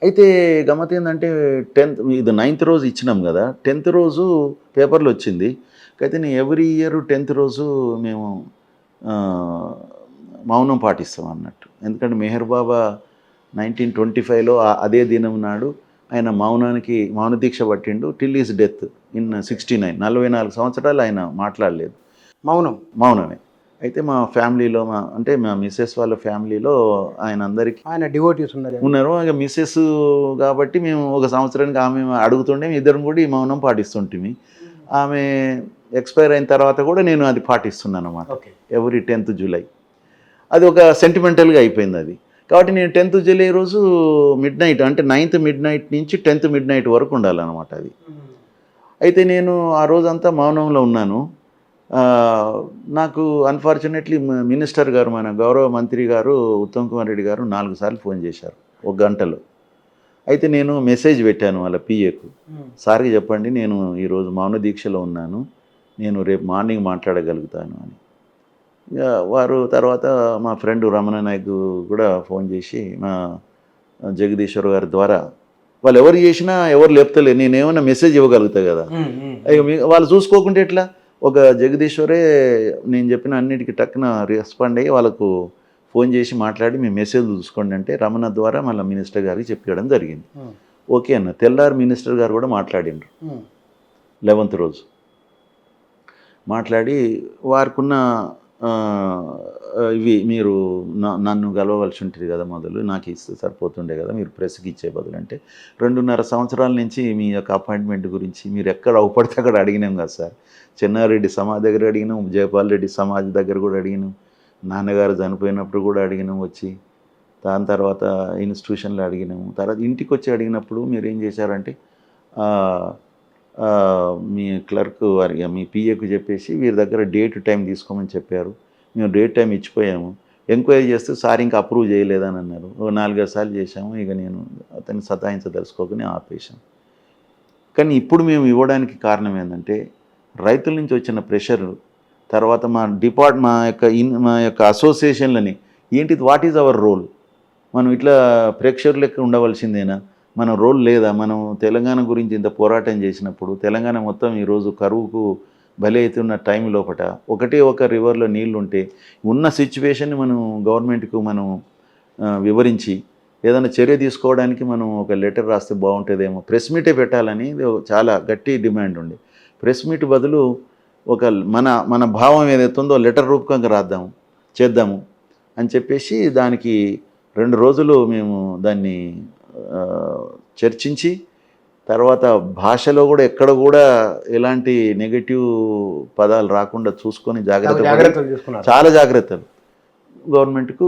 అయితే గమ్మత్ ఏందంటే 10థ్ ఇది 9థ్ రోజు ఇచ్చినాం గదా! 10థ్ రోజు పేపర్‌లో వచ్చింది. అయితే నేను ఎవ్రీ ఇయర్ 10థ్ రోజు మేము ఆహ్, మౌనం పాటిస్తాం అన్నట్టు. ఎందుకంటే మెహర్ బాబా 1925లో అదే దినం నాడు ఆయన మౌన దీక్ష పట్టిండు టిల్ హిస్ డెత్ ఇన్ 69 44 సంవత్సరాలు ఆయన మాట్లాడలేదు. మౌనం. మౌనమే. అయితే మా ఫ్యామిలీలో అంటే మా మిసెస్ వాళ్ళ ఫ్యామిలీలో ఆయన డివోటీస్ ఉన్నారు. ఉన్నారు. ఇక మిసెస్ కాబట్టి మేము ఒక సంవత్సరానికి ఆమె అడుగుతుండే ఇద్దరం కూడా ఈ మౌనం పాటిస్తుంటిమి. ఆమె ఎక్స్‌పైర్ అయిన తర్వాత కూడా నేను అది పాటిస్తున్నానన్నమాట. ఓకే. ఎవ్రీ 10థ్ జూలై. అది ఒక సెంటిమెంటల్‌గా అయిపోయింది అది. కాబట్టి నేను 10థ్ జూలై రోజు మిడ్‌నైట్ అంటే 9థ్ మిడ్‌నైట్ నుంచి 10థ్ మిడ్‌నైట్ వరకు ఉండాలన్నమాట అది. అయితే నేను ఆ రోజంతా మౌనంలో ఉన్నాను. నాకు అన్‌ఫార్చునేట్‌లీ మినిస్టర్ గారు మన గౌరవ మంత్రి గారు ఉత్తమ్ కుమార్ రెడ్డి గారు 4 సార్లు ఫోన్ చేశారు. ఒక గంటలో. అయితే నేను మెసేజ్ పెట్టాను వాళ్ళ పీఏకు. సార్‌కి చెప్పండి నేను ఈరోజు మౌన దీక్షలో ఉన్నాను. నేను రేపు మార్నింగ్ మాట్లాడగలుగుతాను అని. ఇక వారు తర్వాత మా ఫ్రెండ్ రమణ నాయక్ కూడా ఫోన్ చేసి మా జగదీశ్వర్ గారి ద్వారా వాళ్ళు ఎవరు చేసినా ఎవరు లేపుతలేరు. నేనేమన్నా మెసేజ్ ఇవ్వగలుగుతా కదా! వాళ్ళు చూసుకోకుంటే ఎట్లా? ఒక జగదీశ్వరే నేను చెప్పిన అన్నిటికీ టక్కున రెస్పాండ్ అయ్యి వాళ్ళకు ఫోన్ చేసి మాట్లాడి మీ మెసేజ్ చూసుకోండి అంటే రమణ ద్వారా మళ్ళీ మినిస్టర్ గారికి చెప్పడం జరిగింది. ఓకే అన్న. తెల్లారి మినిస్టర్ గారు కూడా మాట్లాడిండ్రు 11th రోజు. మాట్లాడి వారికున్న ఇవి మీరు నన్ను గెలవవలసి ఉంటుంది కదా మొదలు నాకు ఇస్తే సరిపోతుండే కదా మీరు ప్రెస్కి ఇచ్చే బదులు అంటే 2.5 సంవత్సరాల నుంచి మీ యొక్క అపాయింట్మెంట్ గురించి మీరు ఎక్కడ అవపడితే అక్కడ అడిగినాం కదా సార్. చెన్నారెడ్డి సమాధి దగ్గర అడిగినాం, జయపాల్ రెడ్డి సమాధి దగ్గర కూడా అడిగినాం, నాన్నగారు చనిపోయినప్పుడు కూడా అడిగినాం వచ్చి, దాని తర్వాత ఇన్స్టిట్యూషన్లో అడిగినాము, తర్వాత ఇంటికి వచ్చి అడిగినప్పుడు మీరు ఏం చేశారంటే మీ క్లర్క్ వారి మీ పిఏకు చెప్పేసి వీరి దగ్గర డేట్ టైం తీసుకోమని చెప్పారు. మేము డేట్ టైం ఇచ్చిపోయాము. ఎంక్వైరీ చేస్తే సార్ ఇంకా అప్రూవ్ చేయలేదని అన్నారు. 4-5 సార్లు చేశాము. ఇక నేను అతన్ని సతాయించదలుచుకోకని ఆపేశాం. కానీ ఇప్పుడు మేము ఇవ్వడానికి కారణం ఏంటంటే రైతుల నుంచి వచ్చిన ప్రెషర్, తర్వాత మా యొక్క అసోసియేషన్లని ఏంటిది, వాట్ ఈజ్ అవర్ రోల్? మనం ఇట్లా ప్రేక్షకుల లెక్క ఉండవలసిందేనా? మన రోల్ లేదా? మనం తెలంగాణ గురించి ఇంత పోరాటం చేసినప్పుడు తెలంగాణ మొత్తం ఈరోజు కరువుకు బలి అవుతున్న టైం లోపట ఒకటే ఒక రివర్లో నీళ్లు ఉంటే ఉన్న సిచ్యువేషన్ని మనం గవర్నమెంట్కు మనం వివరించి ఏదైనా చర్య తీసుకోవడానికి మనం ఒక లెటర్ రాస్తే బాగుంటుందేమో. ప్రెస్ మీటే పెట్టాలని చాలా గట్టి డిమాండ్ ఉండే. ప్రెస్ మీట్ బదులు ఒక మన భావం ఏదైతే ఉందో లెటర్ రూపకంగా చేద్దాము అని చెప్పేసి దానికి 2 రోజులు మేము దాన్ని చర్చించి తర్వాత భాషలో కూడా ఎక్కడ కూడా ఎలాంటి నెగటివ్ పదాలు రాకుండా చూసుకొని చాలా జాగ్రత్తలు గవర్నమెంట్కు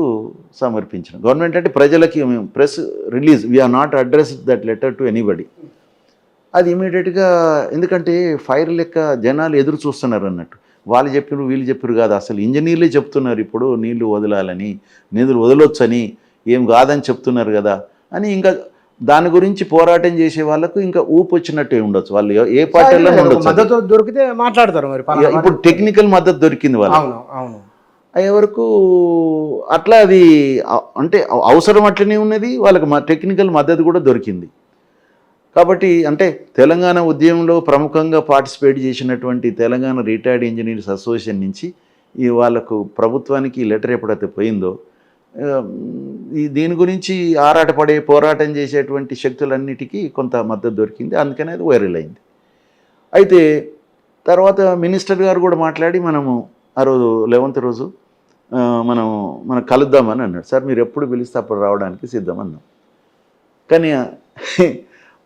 సమర్పించిన. గవర్నమెంట్ అంటే ప్రజలకి మేము press release we are not address that letter to anybody. అది ఇమీడియట్గా ఎందుకంటే ఫైర్ లెక్క జనాలు ఎదురు చూస్తున్నారు అన్నట్టు. వాళ్ళు చెప్పారు వీళ్ళు చెప్పారు కాదు, అసలు ఇంజనీర్లే చెప్తున్నారు ఇప్పుడు నీళ్లు వదలాలని, నీళ్లు వదలొచ్చని, ఏం కాదని చెప్తున్నారు కదా అని. ఇంకా దాని గురించి పోరాటం చేసే వాళ్ళకు ఇంకా ఊపు వచ్చినట్టే ఉండొచ్చు. వాళ్ళు ఏ పార్టీలో ఉండొచ్చు, మద్దతు దొరికితే మాట్లాడతారు. మరి ఇప్పుడు టెక్నికల్ మద్దతు దొరికింది వాళ్ళు. అయ్యే వరకు అట్లా అది అంటే అవసరం అట్లనే ఉన్నది, వాళ్ళకి టెక్నికల్ మద్దతు కూడా దొరికింది. కాబట్టి అంటే తెలంగాణ ఉద్యమంలో ప్రముఖంగా పార్టిసిపేట్ చేసినటువంటి తెలంగాణ రిటైర్డ్ ఇంజనీర్స్ అసోసియేషన్ నుంచి వాళ్ళకు ప్రభుత్వానికి లెటర్ ఎప్పుడైతే పోయిందో దీని గురించి పోరాటం చేసేటువంటి శక్తులన్నిటికీ కొంత మద్దతు దొరికింది. అందుకనే అది వైరల్ అయింది. అయితే తర్వాత మినిస్టర్ గారు కూడా మాట్లాడి మనము ఆ రోజు 11th రోజు మనం కలుద్దామని అన్నాడు. సార్ మీరు ఎప్పుడు పిలిస్తే అప్పుడు రావడానికి సిద్ధం అన్నాం. కానీ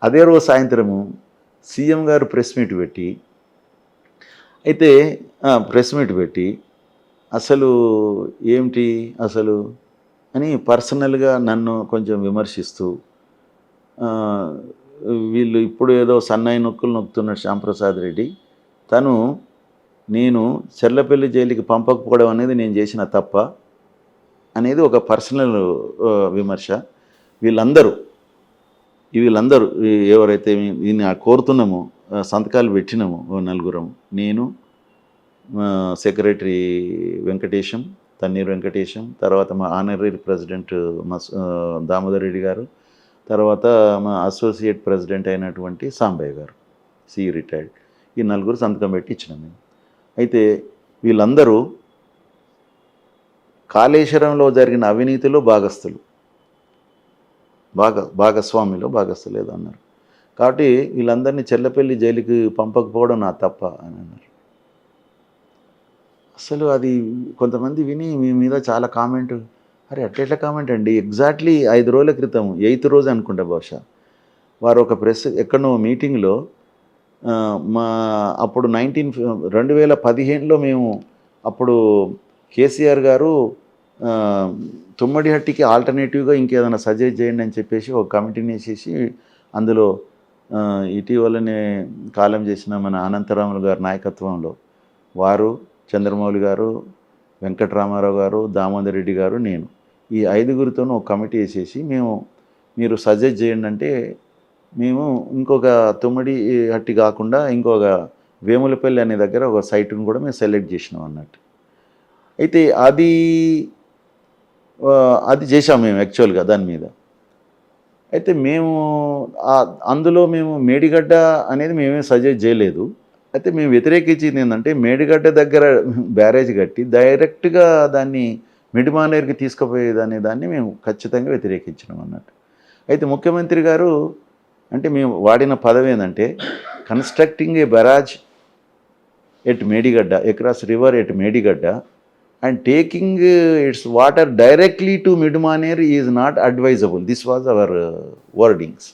అదే రోజు సాయంత్రము సీఎం గారు ప్రెస్ మీట్ పెట్టి అసలు ఏమిటి అసలు అని పర్సనల్గా నన్ను కొంచెం విమర్శిస్తూ వీళ్ళు ఇప్పుడు ఏదో సన్నాయి నొక్కులు నొక్కుతున్నాడు శ్యాంప్రసాద్ రెడ్డి, నేను చెర్లపల్లి జైలుకి పంపకపోవడం అనేది నేను చేసిన తప్ప అనేది ఒక పర్సనల్ విమర్శ. వీళ్ళందరూ ఎవరైతే దీన్ని కోరుతున్నామో సంతకాలు పెట్టినామో నలుగురం, నేను సెక్రటరీ వెంకటేశం, తన్నీరు వెంకటేశం, తర్వాత మా ఆనరీ ప్రెసిడెంట్ దామోదర్ రెడ్డి గారు, తర్వాత మా అసోసియేట్ ప్రెసిడెంట్ అయినటువంటి సాంబయ్య గారు, రిటైర్డ్. ఈ నలుగురు సంతకం పెట్టి ఇచ్చినాం మేము. అయితే వీళ్ళందరూ కాళేశ్వరంలో జరిగిన అవినీతిలో భాగస్థులు, భాగస్వామిలో భాగస్థులు ఏదో అన్నారు. కాబట్టి వీళ్ళందరినీ చెల్లపల్లి జైలుకి పంపకపోవడం నా తప్ప అని అన్నారు. అసలు అది కొంతమంది విని మీ మీద చాలా కామెంట్, అరే అట్లా కామెంట్ అండి, ఎగ్జాక్ట్లీ 5 రోజుల క్రితం 8th రోజు అనుకుంటా బహుశా, వారు ఒక ప్రెస్ ఎక్కడో మీటింగ్లో మా అప్పుడు 2015లో మేము అప్పుడు కేసీఆర్ గారు తుమ్మడిహట్టికి ఆల్టర్నేటివ్గా ఇంకేదైనా సజెస్ట్ చేయండి అని చెప్పేసి ఒక కమిటీని వేసేసి అందులో ఇటీవలనే కాలం చేసిన మన అనంతరాములు గారి నాయకత్వంలో వారు, చంద్రమౌళి గారు, వెంకటరామారావు గారు, దామోదర్ రెడ్డి గారు, నేను ఈ 5గురితోనూ ఒక కమిటీ వేసేసి మీరు సజెస్ట్ చేయండి అంటే మేము ఇంకొక తుమ్మడి హట్టి కాకుండా ఇంకొక వేములపల్లి అనే దగ్గర ఒక సైట్ను కూడా మేము సెలెక్ట్ చేసినాం అన్నట్టు. అయితే అది చేసాం మేము యాక్చువల్గా దాని మీద. అయితే మేము అందులో మేము మేడిగడ్డ అనేది మేమే సజెస్ట్ చేయలేదు. అయితే మేము వ్యతిరేకించింది ఏంటంటే మేడిగడ్డ దగ్గర బ్యారేజ్ కట్టి డైరెక్ట్గా దాన్ని మిడ్మానేర్కి తీసుకుపోయేదనే దాన్ని మేము ఖచ్చితంగా వ్యతిరేకించినాం అన్నట్టు. అయితే ముఖ్యమంత్రి గారు అంటే మేము వాడిన పదవి ఏంటంటే constructing A barrage at Medigadda, across river at Medigadda and taking it's water directly to Mid Manair is not advisable. This was our wordings.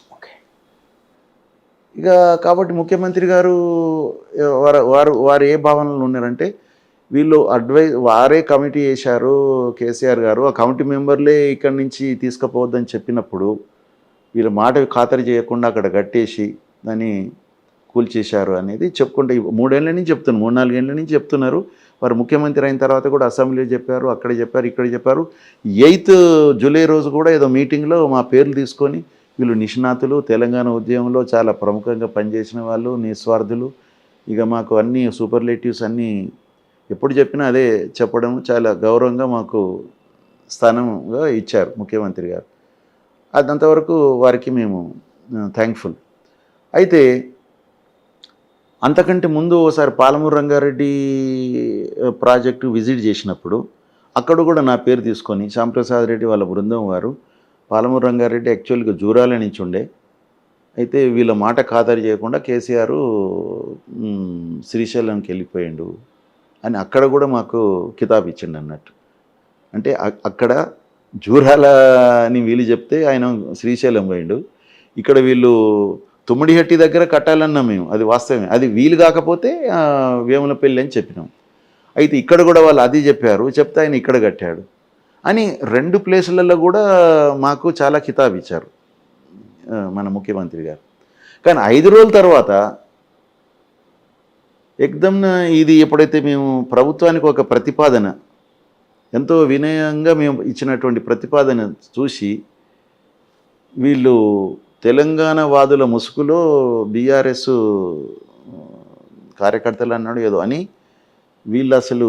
ఇక కాబట్టి ముఖ్యమంత్రి గారు వారు ఏ భావనలు ఉన్నారంటే వీళ్ళు వారే కమిటీ వేశారు కేసీఆర్ గారు, ఆ కమిటీ మెంబర్లే ఇక్కడి నుంచి తీసుకుపోవద్దని చెప్పినప్పుడు వీళ్ళ మాట ఖాతరు చేయకుండా అక్కడ కట్టేసి దాన్ని కూల్చేశారు అనేది చెప్పుకుంటే 3 ఏళ్ళ నుంచి చెప్తున్నారు, 3-4 ఏళ్ళ నుంచి చెప్తున్నారు. వారు ముఖ్యమంత్రి అయిన తర్వాత కూడా అసెంబ్లీలో చెప్పారు, అక్కడ చెప్పారు, ఇక్కడ చెప్పారు. 8th జూలై రోజు కూడా ఏదో మీటింగ్లో మా పేర్లు తీసుకొని వీళ్ళు నిష్ణాతులు, తెలంగాణ ఉద్యమంలో చాలా ప్రముఖంగా పనిచేసిన వాళ్ళు, నిస్వార్థులు, ఇక మాకు అన్ని సూపర్లేటివ్స్ అన్నీ ఎప్పుడు చెప్పినా అదే చెప్పడం, చాలా గౌరవంగా మాకు స్థానంగా ఇచ్చారు ముఖ్యమంత్రి గారు. అదంతవరకు వారికి మేము థ్యాంక్ఫుల్. అయితే అంతకంటే ముందు ఒకసారి పాలమూరు రంగారెడ్డి ప్రాజెక్టు విజిట్ చేసినప్పుడు అక్కడ కూడా నా పేరు తీసుకొని శ్యాంప్రసాద్ రెడ్డి వాళ్ళ బృందం వారు, పాలమూరు రంగారెడ్డి యాక్చువల్గా జూరాల నుంచి ఉండే, అయితే వీళ్ళ మాట ఖాతరు చేయకుండా కేసీఆర్ శ్రీశైలంకి వెళ్ళిపోయిండు అని అక్కడ కూడా మాకు కితాబ్ ఇచ్చిండు అన్నట్టు. అంటే అక్కడ జూరాల అని వీళ్ళు చెప్తే ఆయన శ్రీశైలం పోయిండు, ఇక్కడ వీళ్ళు తుమ్మడిహట్టి దగ్గర కట్టాలన్నాం మేము, అది వాస్తవమే, అది వీలు కాకపోతే వేములపల్లి అని చెప్పినాం. అయితే ఇక్కడ కూడా వాళ్ళు అది చెప్పారు, చెప్తే ఆయన ఇక్కడ కట్టాడు అని 2 ప్లేసులలో కూడా మాకు చాలా కితాబ్ ఇచ్చారు మన ముఖ్యమంత్రి గారు. కానీ 5 రోజుల తర్వాత ఎక్దమ్ ఇది ఎప్పుడైతే మేము ప్రభుత్వానికి ఒక ప్రతిపాదన, ఎంతో వినయంగా మేము ఇచ్చినటువంటి ప్రతిపాదన చూసి వీళ్ళు తెలంగాణ వాదుల ముసుగులో బీఆర్ఎస్ కార్యకర్తలు అన్నాడు ఏదో అని వీళ్ళు అసలు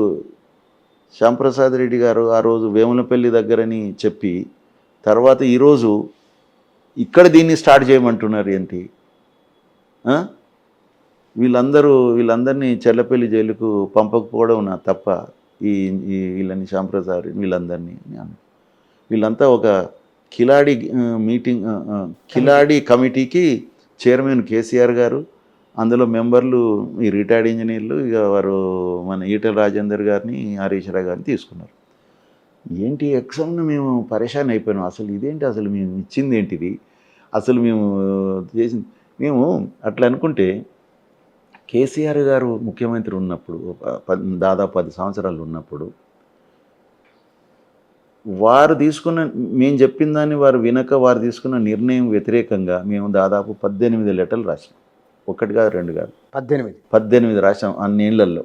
శ్యాంప్రసాద్ రెడ్డి గారు ఆ రోజు వేములపల్లి దగ్గరని చెప్పి తర్వాత ఈరోజు ఇక్కడ దీన్ని స్టార్ట్ చేయమంటున్నారు ఏంటి? వీళ్ళందరినీ చెల్లపల్లి జైలుకు పంపకపోవడం నా తప్ప, వీళ్ళని శ్యాంప్రసాద్ వీళ్ళందరినీ వీళ్ళంతా ఒక కిలాడి కమిటీకి చైర్మన్ కేసీఆర్ గారు, అందులో మెంబర్లు ఈ రిటైర్డ్ ఇంజనీర్లు, ఇక వారు మన ఈటెల రాజేందర్ గారిని, హరీష్ రావు గారిని తీసుకున్నారు. ఏంటి ఎగ్జామ్ను మేము పరేషాన్ అయిపోయినాం, అసలు ఇదేంటి, అసలు మేము ఇచ్చింది ఏంటిది, అసలు మేము చేసింది. మేము అట్లా అనుకుంటే కేసీఆర్ గారు ముఖ్యమంత్రి ఉన్నప్పుడు దాదాపు 10 సంవత్సరాలు ఉన్నప్పుడు వారు తీసుకున్న, మేము చెప్పిన దాన్ని వారు వినక వారు తీసుకున్న నిర్ణయం వ్యతిరేకంగా మేము దాదాపు 18 లెటర్లు రాసాం. 1 కాదు 2 కాదు 18 రాసాం అన్నేళ్లలో.